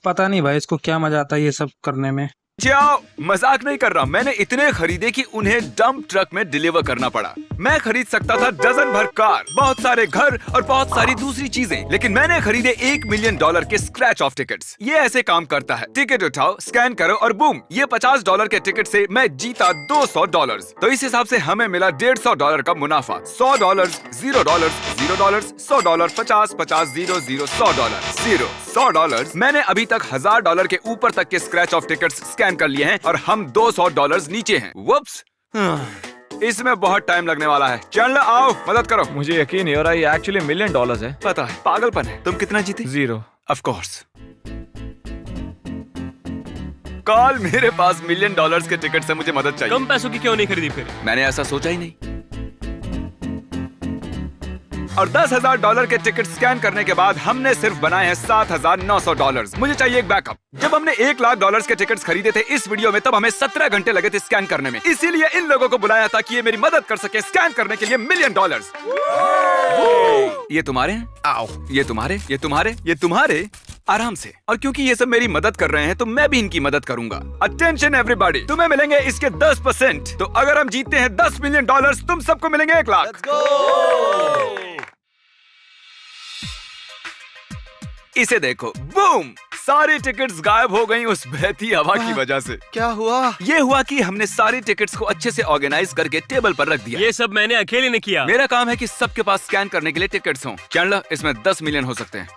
पता नहीं भाई इसको क्या मजा आता है ये सब करने में। जाओ, मजाक नहीं कर रहा। मैंने इतने खरीदे कि उन्हें डंप ट्रक में डिलीवर करना पड़ा। मैं खरीद सकता था डजन भर कार, बहुत सारे घर और बहुत सारी दूसरी चीजें, लेकिन मैंने खरीदे $1 मिलियन के स्क्रैच ऑफ टिकट्स। ये ऐसे काम करता है। टिकट उठाओ, स्कैन करो और बूम, ये $50 के टिकट से मैं जीता $200। तो इस हिसाब से हमें मिला $150 का मुनाफा। $100, $0, $0, $100, 50, 50, 0, 0, $100, $100। मैंने अभी तक $1000 के ऊपर तक के स्क्रैच ऑफ टिकट्स स्कैन कर लिए हैं और हम $200 नीचे हैं। वुप्स, इसमें बहुत टाइम लगने वाला है। चल आओ, मदद करो। मुझे यकीन नहीं हो रहा, ये एक्चुअली $1 मिलियन है। पता है, पागलपन है। तुम कितना जीते? 0। Of course. कॉल, मेरे पास $1 मिलियन के टिकट से मुझे मदद चाहिए। कम पैसों की क्यों नहीं खरीदी फिर? मैंने ऐसा सोचा ही नहीं। और $10,000 के टिकट स्कैन करने के बाद हमने सिर्फ बनाए हैं $7,900। मुझे चाहिए एक बैकअप। जब हमने $1 लाख के टिकट्स खरीदे थे इस वीडियो में, तब हमें 17 घंटे लगे थे स्कैन करने में। इसीलिए इन लोगों को बुलाया था कि ये मेरी मदद कर सके स्कैन करने के लिए $1 मिलियन। ये तुम्हारे हैं? आओ, ये तुम्हारे, ये तुम्हारे, ये तुम्हारे। आराम से। और क्योंकि ये सब मेरी मदद कर रहे हैं तो मैं भी इनकी मदद करूंगा। अटेंशन एवरीबॉडी, तुम्हें मिलेंगे इसके 10%। तो अगर हम जीतते हैं $10 मिलियन, तुम सबको मिलेंगे 1 लाख। इसे देखो, बूम, सारी टिकट्स गायब हो गई उस बहती हवा की वजह से। क्या हुआ? ये हुआ कि हमने सारी टिकट्स को अच्छे से ऑर्गेनाइज करके टेबल पर रख दिया। ये सब मैंने अकेले ने किया। मेरा काम है कि सबके पास स्कैन करने के लिए टिकट्स हों। चैंडलर, इसमें 10 मिलियन हो सकते हैं।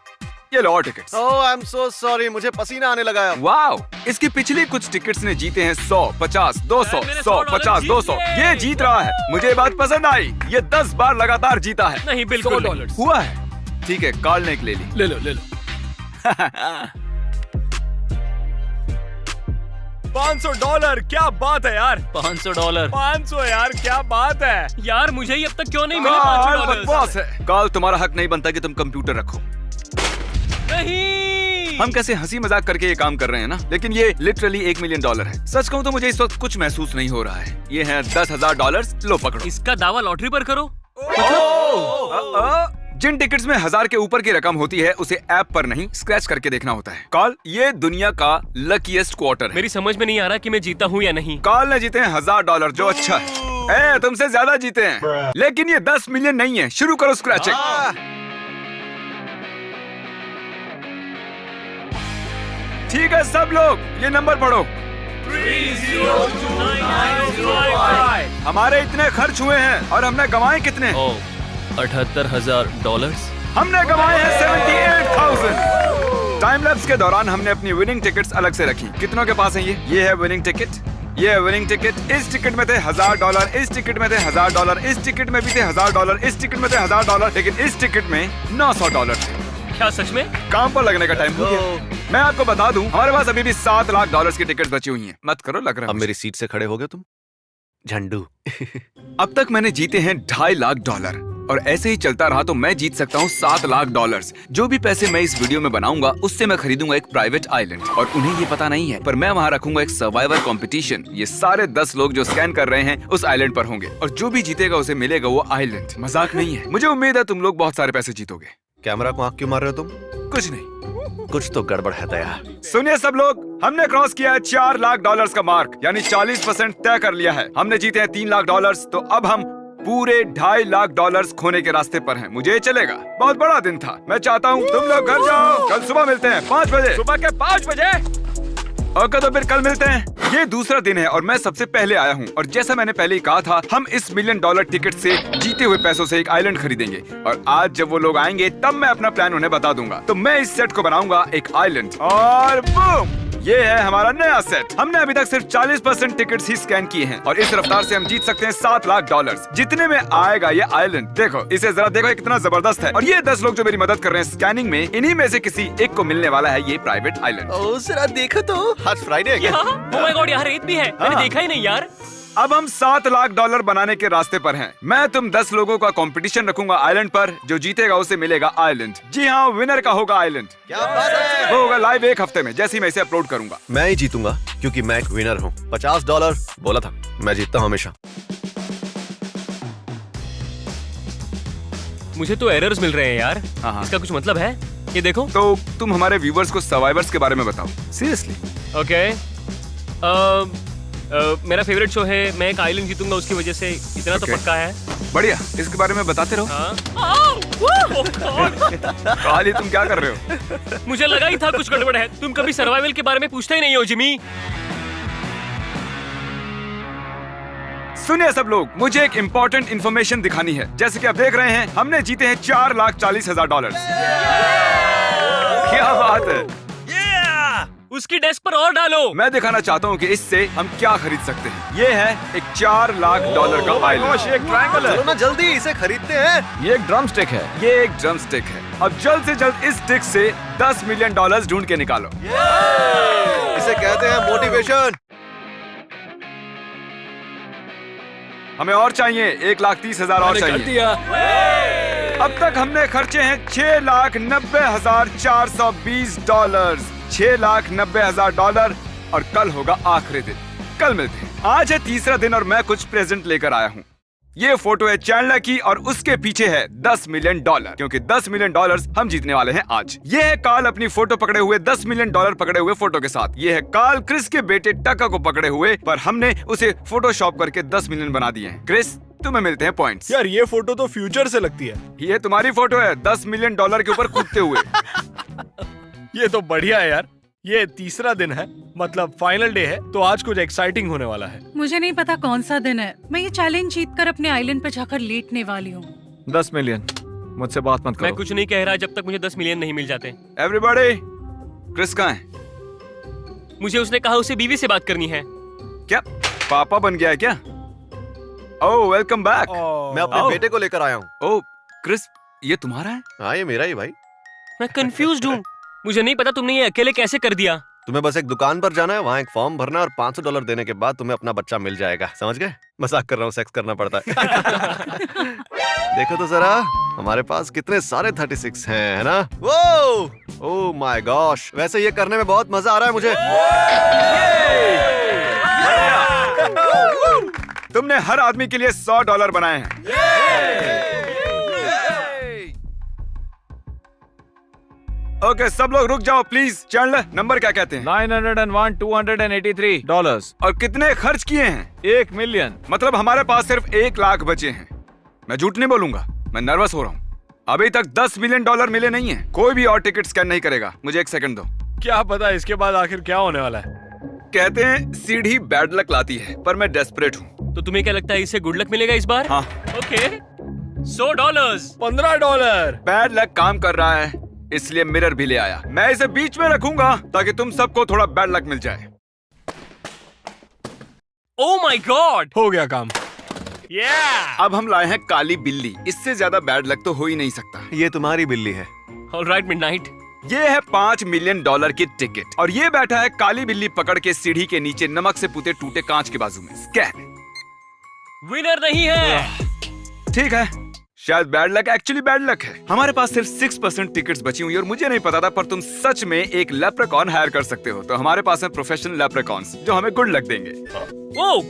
ये लो और tickets. Oh, I am so sorry, मुझे पसीना आने लगा है। वाओ, इसकी पिछली कुछ टिकट्स ने जीते हैं 100, 50, 200, 100, 50, 200। ये जीत रहा है। मुझे ये बात पसंद आई। ये 10 बार लगातार जीता है। नहीं, बिल्कुल नहीं। हुआ है। ठीक है, कॉल ने एक ले ली। ले लो, ले लो। $500, क्या बात है यार। $500। 500 यार, क्या बात है यार, मुझे ही अब तक क्यों नहीं मिले कॉल $500? बकवास है। कॉल, तुम्हारा हक नहीं बनता कि तुम कंप्यूटर रखो। नहीं। हम कैसे हंसी मजाक करके ये काम कर रहे हैं ना, लेकिन ये लिटरली $1 मिलियन है। सच कहूँ तो मुझे इस वक्त कुछ महसूस नहीं हो रहा है। ये है $10,000। लो पकड़ो। इसका दावा लॉटरी पर करो। जिन टिकट्स में 1000 के ऊपर की रकम होती है उसे ऐप पर नहीं, स्क्रैच करके देखना होता है। कॉल, ये दुनिया का लकीएस्ट क्वार्टर है। मेरी समझ में नहीं आ रहा कि मैं जीता हूँ या नहीं। कॉल ने जीते हैं $1000, जो अच्छा है। तुमसे ज्यादा जीते हैं, लेकिन ये 10 मिलियन नहीं है। शुरू करो स्क्रैचिंग। ठीक है सब लोग, ये नंबर पढ़ो। 3029905। हमारे इतने खर्च हुए हैं और हमने कमाए कितने? $78,000। हमने कमाए हैं 78,000। टाइम लैप्स के दौरान हमने अपनी विनिंग टिकट्स अलग से रखी। कितनों के पास है ये है विनिंग टिकट, ये है विनिंग टिकट। इस टिकट में थे $1000, इस टिकट में थे $1000, इस टिकट में भी थे $1000, इस टिकट में थे $1000, लेकिन इस टिकट में $900 थे। क्या सच में? काम पर लगने का टाइम हो गया। मैं आपको बता दूं, हमारे पास अभी भी $7 लाख की टिकट बची हुई हैं। मत करो, लग रहा है। अब मेरी सीट से खड़े हो गए तुम, झंडू। अब तक मैंने जीते हैं $2.5 लाख और ऐसे ही चलता रहा तो मैं जीत सकता हूँ $7 लाख। जो भी पैसे मैं इस वीडियो में बनाऊंगा उससे मैं खरीदूंगा एक प्राइवेट आइलैंड, और उन्हें ये पता नहीं है, पर मैं वहाँ रखूंगा एक सर्वाइवर कंपटीशन। ये सारे 10 लोग जो स्कैन कर रहे हैं उस आइलैंड पर होंगे, और जो भी जीतेगा उसे मिलेगा वो आइलैंड। मजाक नहीं है। मुझे उम्मीद है तुम लोग बहुत सारे पैसे जीतोगे। कैमरा को आंख क्यों मार रहे हो तुम? कुछ नहीं, कुछ तो गड़बड़ है दया। सुनिए सब लोग, हमने क्रॉस किया है $4 लाख का मार्क, यानी 40% तय कर लिया है। हमने जीते हैं $3 लाख, तो अब हम पूरे $2.5 लाख खोने के रास्ते पर हैं। मुझे चलेगा, बहुत बड़ा दिन था। मैं चाहता हूँ तुम लोग घर जाओ। कल सुबह मिलते हैं 5 बजे। सुबह के 5 बजे? ओके, तो फिर कल मिलते हैं। ये दूसरा दिन है और मैं सबसे पहले आया हूँ, और जैसा मैंने पहले ही कहा था, हम इस $1 मिलियन टिकट से जीते हुए पैसों से एक आइलैंड खरीदेंगे। और आज जब वो लोग आएंगे तब मैं अपना प्लान उन्हें बता दूंगा। तो मैं इस सेट को बनाऊंगा एक आइलैंड, और बूम, ये है हमारा नया सेट। हमने अभी तक सिर्फ 40% टिकट्स ही स्कैन किए हैं, और इस रफ्तार से हम जीत सकते हैं $7 लाख। जितने में आएगा ये आइलैंड, देखो इसे जरा देखो, ये कितना जबरदस्त है। और ये 10 लोग जो मेरी मदद कर रहे हैं स्कैनिंग में, इन्हीं में से किसी एक को मिलने वाला है ये प्राइवेट आइलैंड। ओह, जरा देखो तो, आज फ्राइडे है क्या? ओह माय गॉड, यहाँ रेत भी है। मैंने देखा ही नहीं यार। अब हम $7 लाख बनाने के रास्ते पर हैं। मैं तुम 10 लोगों का कंपटीशन रखूंगा आइलैंड पर। जो जीतेगा उसे मिलेगा आइलैंड। जी हाँ, विनर का होगा आइलैंड। क्या बात है? वो होगा लाइव 1 हफ्ते में, जैसे ही मैं इसे अपलोड करूंगा। मैं ही जीतूंगा क्योंकि मैं एक विनर हूँ। $50 बोला था, मैं जीतता हूँ हमेशा। मुझे तो एरर्स मिल रहे हैं यार। हाँ। इसका कुछ मतलब है? ये देखो। तो तुम हमारे व्यूवर्स को सर्वाइवर्स के बारे में बताओ, सीरियसली। ओके। मेरा फेवरेट शो है, मैं एक आइलैंड जीतूंगा उसकी वजह से, इतना तो Okay. पक्का है। बढ़िया, इसके बारे में बताते रहो। हाँ? Oh God! काली, तुम क्या कर रहे हो? मुझे लगा ही था कुछ गड़बड़ है। तुम कभी सर्वाइवल के बारे में पूछते ही नहीं हो जिमी। सुनिए सब लोग, मुझे एक इम्पोर्टेंट इन्फॉर्मेशन दिखानी है। जैसे कि आप देख रहे हैं, हमने जीते हैं $4,40,000। क्या बात है। उसकी डेस्क पर और डालो। मैं दिखाना चाहता हूँ कि इससे हम क्या खरीद सकते हैं। ये है एक $4 लाख का आइलैंड। एक ट्रायंगल है। चलो ना जल्दी, इसे खरीदते हैं। ये एक ड्रम स्टिक है। ये एक ड्रम स्टिक है। अब जल्द से जल्द इस स्टिक से $10 मिलियन ढूंढ के निकालो। इसे कहते हैं मोटिवेशन। हमें और चाहिए, 1,30,000 और चाहिए। अब तक हमने खर्चे हैं $6,90,420, $6,90,000, और कल होगा आखिरी दिन। कल मिलते हैं। आज है तीसरा दिन और मैं कुछ प्रेजेंट लेकर आया हूँ। ये फोटो है चैंडलर की और उसके पीछे है $10 मिलियन, क्योंकि $10 मिलियन हम जीतने वाले हैं आज। ये है कार्ल अपनी फोटो पकड़े हुए $10 मिलियन पकड़े हुए फोटो के साथ। ये है कार्ल क्रिस के बेटे टका को पकड़े हुए, पर हमने उसे फोटोशॉप करके 10 मिलियन बना दिए हैं। क्रिस, तुम्हें मिलते हैं पॉइंट्स। यार ये फोटो तो फ्यूचर से लगती है। ये तुम्हारी फोटो है $10 मिलियन के ऊपर कूदते हुए। ये तो बढ़िया है यार। ये तीसरा दिन है, मतलब फाइनल डे है, तो आज कुछ एक्साइटिंग होने वाला है। मुझे नहीं पता कौन सा दिन है। मैं ये चैलेंज जीतकर अपने आइलैंड पे जाकर लेटने वाली हूँ। 10 मिलियन, मुझसे बात मत मैं करो। कुछ नहीं कह रहा जब तक मुझे 10 मिलियन नहीं मिल जाते। एवरीबॉडी, क्रिस कहाँ है? मुझे उसने कहा उसे बीवी से बात करनी है। क्या पापा बन गया है क्या? ओह, वेलकम बैक। मैं अपने आओ। बेटे को लेकर आया हूँ। ओह क्रिस, ये तुम्हारा है? हाँ, ये मेरा ही भाई। मैं कंफ्यूज्ड हूँ। मुझे नहीं पता तुमने ये अकेले कैसे कर दिया। तुम्हें बस एक दुकान पर जाना है, वहाँ एक फॉर्म भरना है और $500 देने के बाद तुम्हें अपना बच्चा मिल जाएगा। समझ गए? मजाक कर रहा हूँ, सेक्स करना पड़ता है। देखो तो जरा, हमारे पास कितने सारे 36 हैं, है ना? वो, ओह माय गॉश, वैसे ये करने में बहुत मजा आ रहा है मुझे। तुमने हर आदमी के लिए $100 बनाए हैं। ओके, सब लोग रुक जाओ प्लीज। चैंडलर, नंबर क्या कहते हैं? 901 $283। और कितने खर्च किए हैं? 1 मिलियन। मतलब हमारे पास सिर्फ 1 लाख बचे हैं। मैं झूठ नहीं बोलूंगा, मैं नर्वस हो रहा हूँ। अभी तक $10 मिलियन मिले नहीं है। कोई भी और टिकट स्कैन नहीं करेगा। मुझे 1 सेकंड दो। क्या पता इसके बाद आखिर क्या होने वाला है। कहते हैं सीढ़ी बैड लक लाती है, पर मैं डेस्परेट हूँ। तो तुम्हें क्या लगता है इससे गुड लक मिलेगा इस बार? हाँ। ओके। $100। $15। बैड लक काम कर रहा है, इसलिए मिरर भी ले आया। मैं इसे बीच में रखूंगा ताकि तुम सबको थोड़ा बैड लक मिल जाए। ओह माय गॉड, हो गया काम। अब हम लाए हैं काली बिल्ली। इससे ज्यादा बैड लक तो हो ही नहीं सकता। ये तुम्हारी बिल्ली है। Alright midnight. ये है $5 मिलियन की टिकट, और ये बैठा है काली बिल्ली पकड़ के सीढ़ी के नीचे नमक से पुते टूटे कांच के बाजू में। स्कैन। विनर नहीं है। ठीक है, शायद bad luck actually bad luck है। हमारे पास सिर्फ 6% टिकट्स बची हुई और मुझे नहीं पता था, पर तुम सच में एक लेप्रेकॉन हायर कर सकते हो। तो हमारे पास है प्रोफेशनल लेप्रेकॉन्स जो हमें गुड लक देंगे। ओह,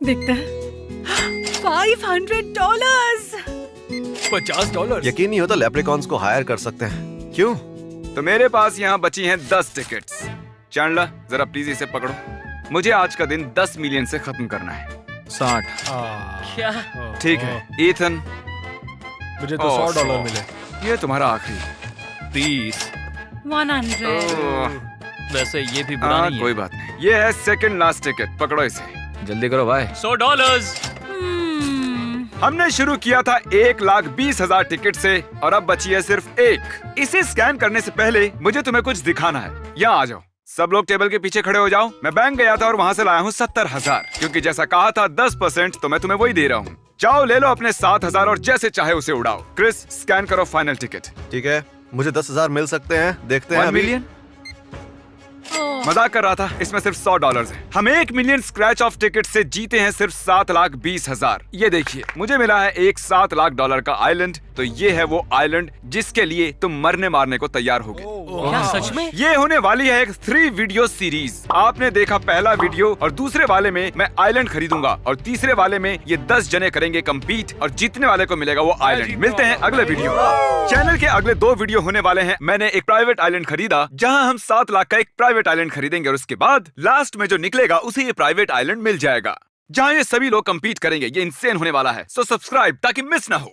देखते हैं। $500। $50। यकीन नहीं होता लेप्रिकॉन्स को हायर कर सकते हैं। क्यों? तो मेरे पास यहाँ बची हैं 10 टिकट्स। चैंडलर, जरा प्लीज इसे पकड़ो। मुझे आज का दिन 10 मिलियन से खत्म करना है। 60। क्या? ठीक है ईथन, मुझे तो $100 मिले। ये तुम्हारा आखिरी। 30। 100। वैसे ये भी बुरा हाँ, नहीं कोई बात नहीं। ये है सेकंड लास्ट टिकट, पकड़ो इसे। जल्दी करो भाई। $100। हमने शुरू किया था 1,20,000 टिकट से और अब बची है सिर्फ 1। इसे स्कैन करने से पहले मुझे तुम्हें कुछ दिखाना है। यहाँ आ जाओ, सब लोग टेबल के पीछे खड़े हो जाओ। मैं बैंक गया था और वहाँ से लाया हूँ 70,000, क्योंकि जैसा कहा था 10%, तो मैं तुम्हें वही दे रहा हूँ। जाओ ले लो अपने 7,000 और जैसे चाहे उसे उड़ाओ। क्रिस, स्कैन करो फाइनल टिकट। ठीक है, मुझे 10,000 मिल सकते हैं। देखते हैं 1 अभी। मिलियन? मजाक कर रहा था, इसमें सिर्फ $100 है। हम 1 मिलियन स्क्रैच ऑफ टिकट से जीते हैं सिर्फ 7,20,000। ये देखिए, मुझे मिला है एक $7 लाख का आइलैंड। तो ये है वो आइलैंड जिसके लिए तुम मरने मारने को तैयार होगे। क्या सच में? ये होने वाली है एक 3 वीडियो सीरीज। आपने देखा पहला वीडियो, और दूसरे वाले में मैं आइलैंड खरीदूंगा और तीसरे वाले में ये 10 जने करेंगे कम्पीट और जीतने वाले को मिलेगा वो आइलैंड। मिलते हैं अगले वीडियो। चैनल के अगले 2 वीडियो होने वाले हैं। मैंने एक प्राइवेट आइलैंड खरीदा जहां हम 7 लाख का एक प्राइवेट आइलैंड खरीदेंगे और उसके बाद लास्ट में जो निकलेगा उसे ये प्राइवेट आइलैंड मिल जाएगा जहां ये सभी लोग कम्पीट करेंगे। ये इंसेन होने वाला है, सो सब्सक्राइब ताकि मिस ना हो।